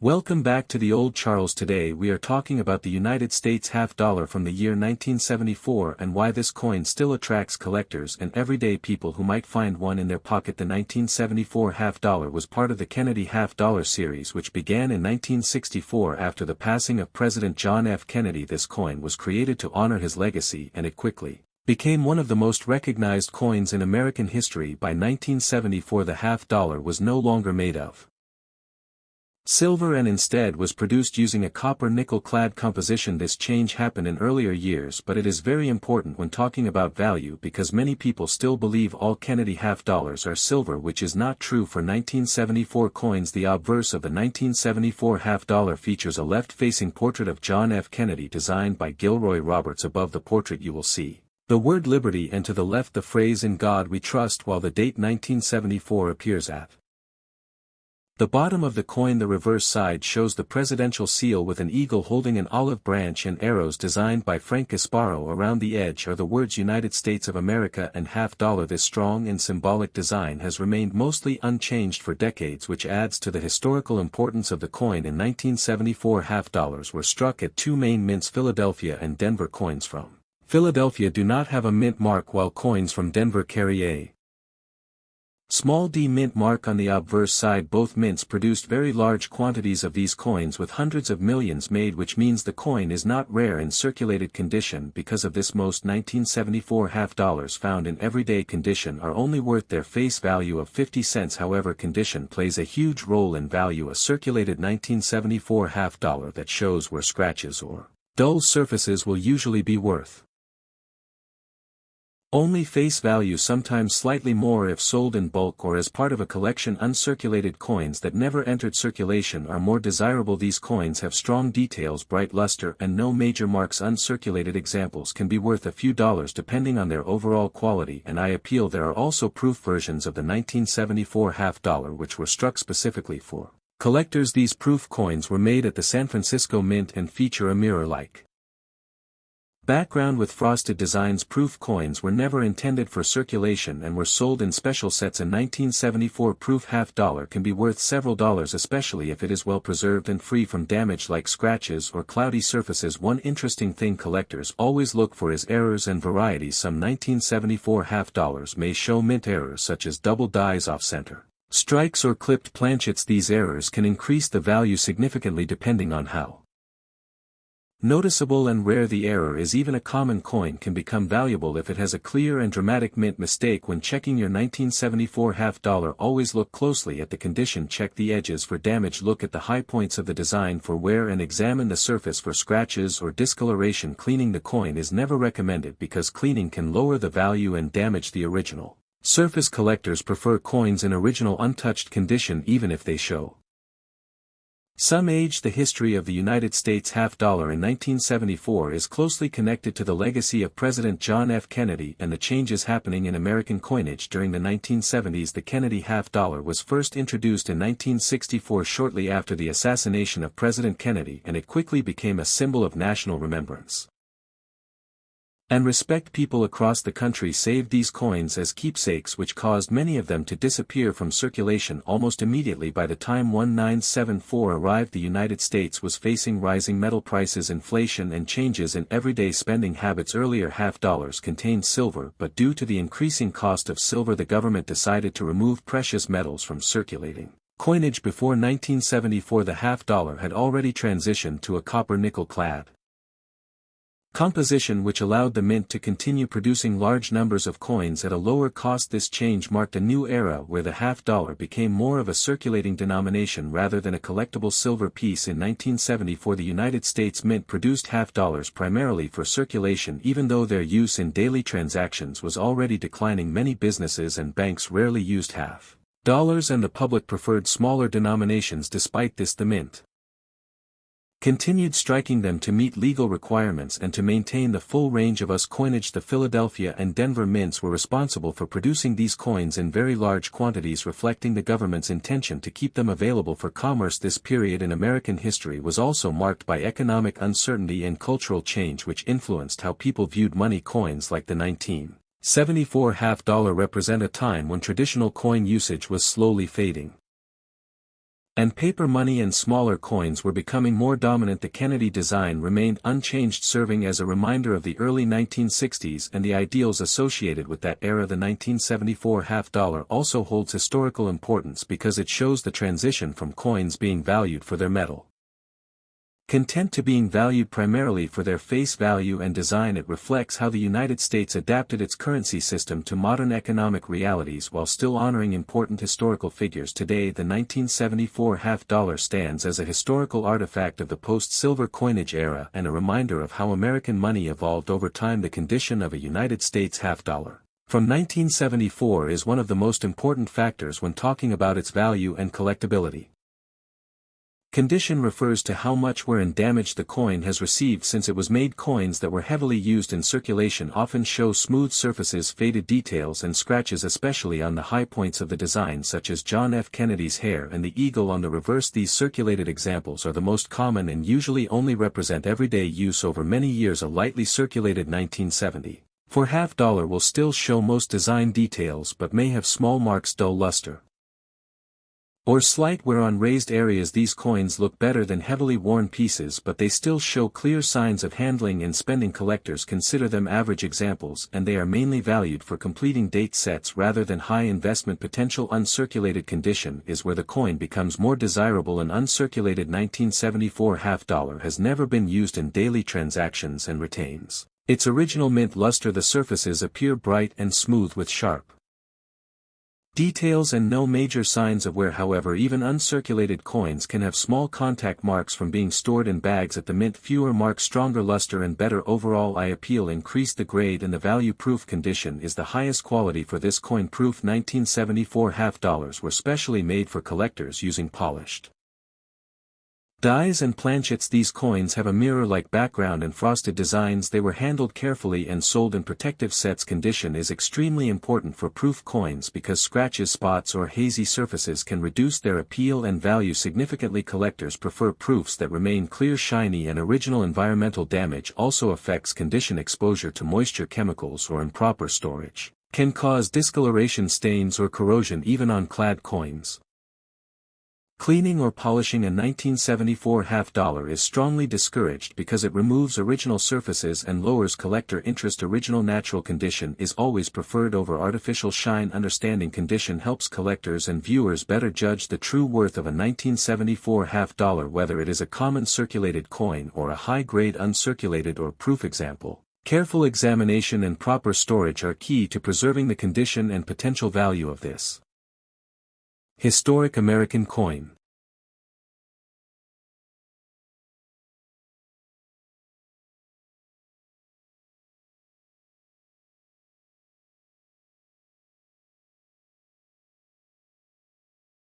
Welcome back to the Old Charles. Today we are talking about the United States half dollar from the year 1974 and why this coin still attracts collectors and everyday people who might find one in their pocket. The 1974 half dollar was part of the Kennedy half dollar series, which began in 1964 after the passing of President John F. Kennedy. This coin was created to honor his legacy, and it quickly became one of the most recognized coins in American history. By 1974 the half dollar was no longer made of silver and instead was produced using a copper-nickel-clad composition. This change happened in earlier years, but it is very important when talking about value because many people still believe all Kennedy half dollars are silver, which is not true for 1974 coins. The obverse of the 1974 half dollar features a left-facing portrait of John F. Kennedy designed by Gilroy Roberts. Above the portrait you will see the word liberty and to the left the phrase "In God We Trust," while the date 1974 appears at the bottom of the coin. The reverse side shows the presidential seal with an eagle holding an olive branch and arrows designed by Frank Gasparro. Around the edge are the words United States of America and half dollar. This strong and symbolic design has remained mostly unchanged for decades, which adds to the historical importance of the coin. In 1974 half dollars were struck at two main mints, Philadelphia and Denver. Coins from Philadelphia do not have a mint mark, while coins from Denver carry a small d mint mark on the obverse side. Both mints produced very large quantities of these coins, with hundreds of millions made, which means the coin is not rare in circulated condition. Because of this, most 1974 half dollars found in everyday condition are only worth their face value of 50 cents. However, condition plays a huge role in value. A circulated 1974 half dollar that shows where scratches or dull surfaces will usually be worth only face value, sometimes slightly more if sold in bulk or as part of a collection. Uncirculated coins that never entered circulation are more desirable. These coins have strong details, bright luster, and no major marks. Uncirculated examples can be worth a few dollars depending on their overall quality and eye appeal. There are also proof versions of the 1974 half dollar which were struck specifically for collectors. These proof coins were made at the San Francisco Mint and feature a mirror-like background with frosted designs. Proof coins were never intended for circulation and were sold in special sets. A 1974 proof half dollar can be worth several dollars, especially if it is well preserved and free from damage like scratches or cloudy surfaces. One interesting thing collectors always look for is errors and varieties. Some 1974 half dollars may show mint errors such as double dies, off-center strikes, or clipped planchets. These errors can increase the value significantly depending on how noticeable and rare the error is. Even a common coin can become valuable if it has a clear and dramatic mint mistake. When checking your 1974 half dollar, always look closely at the condition. Check the edges for damage, look at the high points of the design for wear, and examine the surface for scratches or discoloration. Cleaning the coin is never recommended because cleaning can lower the value and damage the original surface. Collectors prefer coins in original untouched condition even if they show some age. The history of the United States half dollar in 1974 is closely connected to the legacy of President John F. Kennedy and the changes happening in American coinage during the 1970s. The Kennedy half dollar was first introduced in 1964 shortly after the assassination of President Kennedy, and it quickly became a symbol of national remembrance and respect. People across the country saved these coins as keepsakes, which caused many of them to disappear from circulation almost immediately. By the time 1974 arrived, the United States was facing rising metal prices, inflation, and changes in everyday spending habits. Earlier half dollars contained silver, but due to the increasing cost of silver, the government decided to remove precious metals from circulating coinage. Before 1974 the half dollar had already transitioned to a copper-nickel clad composition, which allowed the mint to continue producing large numbers of coins at a lower cost. This change marked a new era where the half dollar became more of a circulating denomination rather than a collectible silver piece. In 1974 the United States Mint produced half dollars primarily for circulation, even though their use in daily transactions was already declining. Many businesses and banks rarely used half dollars and the public preferred smaller denominations. Despite this, the mint continued striking them to meet legal requirements and to maintain the full range of US coinage. The Philadelphia and Denver mints were responsible for producing these coins in very large quantities, reflecting the government's intention to keep them available for commerce. This period in American history was also marked by economic uncertainty and cultural change, which influenced how people viewed money. Coins like the 1974 half dollar represent a time when traditional coin usage was slowly fading. and paper money and smaller coins were becoming more dominant. The Kennedy design remained unchanged, serving as a reminder of the early 1960s and the ideals associated with that era. The 1974 half dollar also holds historical importance because it shows the transition from coins being valued for their metal content to being valued primarily for their face value and design. It reflects how the United States adapted its currency system to modern economic realities while still honoring important historical figures. Today, the 1974 half dollar stands as a historical artifact of the post-silver coinage era and a reminder of how American money evolved over time. The condition of a United States half dollar from 1974 is one of the most important factors when talking about its value and collectability. Condition refers to how much wear and damage the coin has received since it was made. Coins that were heavily used in circulation often show smooth surfaces, faded details and scratches, especially on the high points of the design, such as John F. Kennedy's hair and the eagle on the reverse. These circulated examples are the most common and usually only represent everyday use over many years. A lightly circulated 1970 for half dollar will still show most design details but may have small marks, dull luster, or slight wear on raised areas. These coins look better than heavily worn pieces, but they still show clear signs of handling and spending. Collectors consider them average examples, and they are mainly valued for completing date sets rather than high investment potential. Uncirculated condition is where the coin becomes more desirable. An uncirculated 1974 half dollar has never been used in daily transactions and retains its original mint luster. The surfaces appear bright and smooth with sharp details and no major signs of wear. However, even uncirculated coins can have small contact marks from being stored in bags at the mint. Fewer marks, stronger luster and better overall eye appeal increase the grade and the value. Proof condition is the highest quality for this coin. Proof 1974 half dollars were specially made for collectors using polished dies and planchets. These coins have a mirror-like background and frosted designs. They were handled carefully and sold in protective sets. Condition is extremely important for proof coins because scratches, spots or hazy surfaces can reduce their appeal and value significantly. Collectors prefer proofs that remain clear, shiny and original. Environmental damage also affects condition. Exposure to moisture, chemicals or improper storage can cause discoloration, stains or corrosion even on clad coins. Cleaning or polishing a 1974 half dollar is strongly discouraged because it removes original surfaces and lowers collector interest. Original natural condition is always preferred over artificial shine. Understanding condition helps collectors and viewers better judge the true worth of a 1974 half dollar, whether it is a common circulated coin or a high-grade uncirculated or proof. Example: careful examination and proper storage are key to preserving the condition and potential value of this historic American coin.